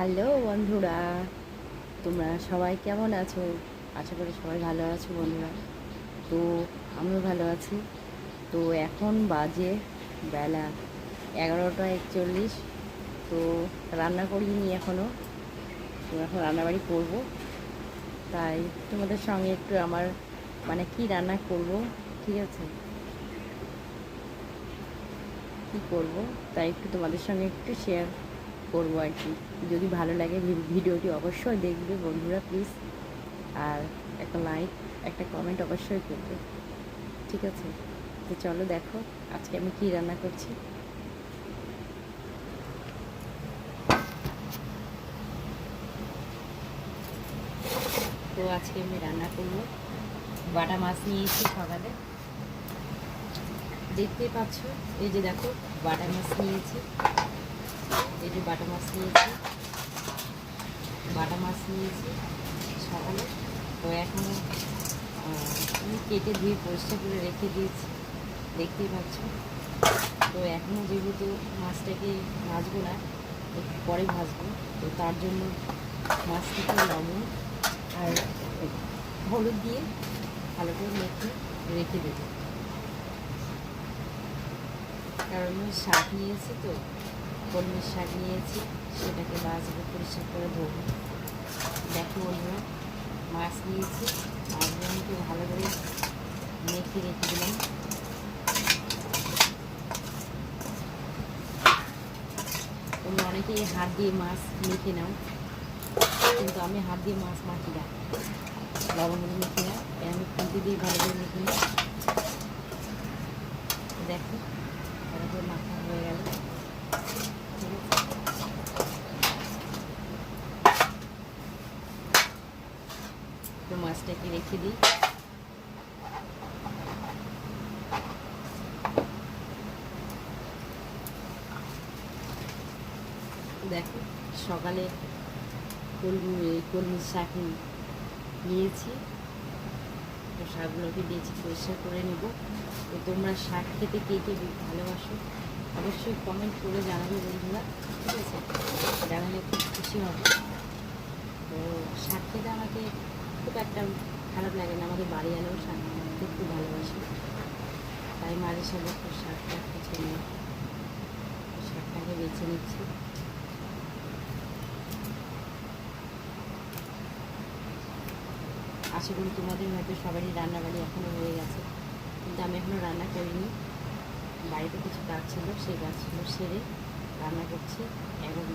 Hello বন্ধুরা, তোমরা সবাই কেমন আছো? আশা করি সবাই ভালো আছো বন্ধুরা। তো আমিও ভালো আছি। তো এখন বাজে বেলা 11টা 41। তো রান্না করিনি এখনও। তো এখন রান্নাবাড়ি করব। তাই তোমাদের সঙ্গে একটু আমার কি রান্না করব, ঠিক আছে, কী করব, তাই একটু তোমাদের সঙ্গে একটু শেয়ার করবো আর কি। যদি ভালো লাগে ভিডিওটি অবশ্যই দেখবে বন্ধুরা, প্লিজ। আর একটা লাইক, একটা কমেন্ট অবশ্যই করবে, ঠিক আছে? তো চলো দেখো আজকে আমি কী রান্না করছি। তো আজকে আমি রান্না করবো বাটা মাছ নিয়েছি সকালে, দেখতেই পাচ্ছ। এই যে দেখো বাটা মাছ নিয়েছি, এই যে বাটা মাছ নিয়েছি, বাটা মাছ নিয়েছি সকালে। তো এখনও আমি কেটে ধুয়ে পরিষ্কার করে রেখে দিয়েছি, দেখতেই পাচ্ছ। তো এখনও যেহেতু মাছটাকে ভাজবো না, একটু পরে ভাজবো, তো তার জন্য মাছটাকে লবণ আর হলুদ দিয়ে ভালো করে মেখে রেখে দেবো। কারণ শাক নিয়েছি, তো কলমির শাক নিয়েছি, সেটাকে ভাজবো, পরিষ্কার করে ধরবো। দেখো বন্ধুরা, মাছ নিয়েছি, মাছগুলোকে ভালো করে মেখে রেখে দিলাম। তোমরা অনেকেই হাত দিয়ে মাছ মেখে নাও, কিন্তু আমি হাত দিয়ে মাছ মাখি না, লবণ হলুদ মেখে না, আমি খুঁটি দিয়ে ভালো করে মেখে নিই। দেখো ভালো করে মাখা হয়ে গেল, ঠিক আছে। তো মাছটাকে রেখে দিই। দেখো সকালে কলমির শাক নিয়েছি, তো শাকগুলোকে দিয়েছি, পরিষ্কার করে নেব। তো তোমরা শাক খেতে কে কে ভালোবাসো অবশ্যই কমেন্ট করে জানাবে বন্ধুরা, ঠিক আছে? জানালে খুব খুশি হবে। তো শাক খেতে আমাকে খুব একটা খারাপ লাগে না, আমাদের বাড়ি এলেও শাক খেতে খুব ভালোবাসি, তাই মাঝে সাথে একটু শাকটা কিছু নিয়ে শাকটাকে বেছে নিচ্ছি। আশা করি তোমাদের হয়তো সবারই রান্নাবাড়ি এখনও হয়ে গেছে, কিন্তু আমি এখনও রান্না করিনি। বাড়িতে কিছু কাজ ছিল, সেই কাজগুলো সেরে রান্না করছি। এখন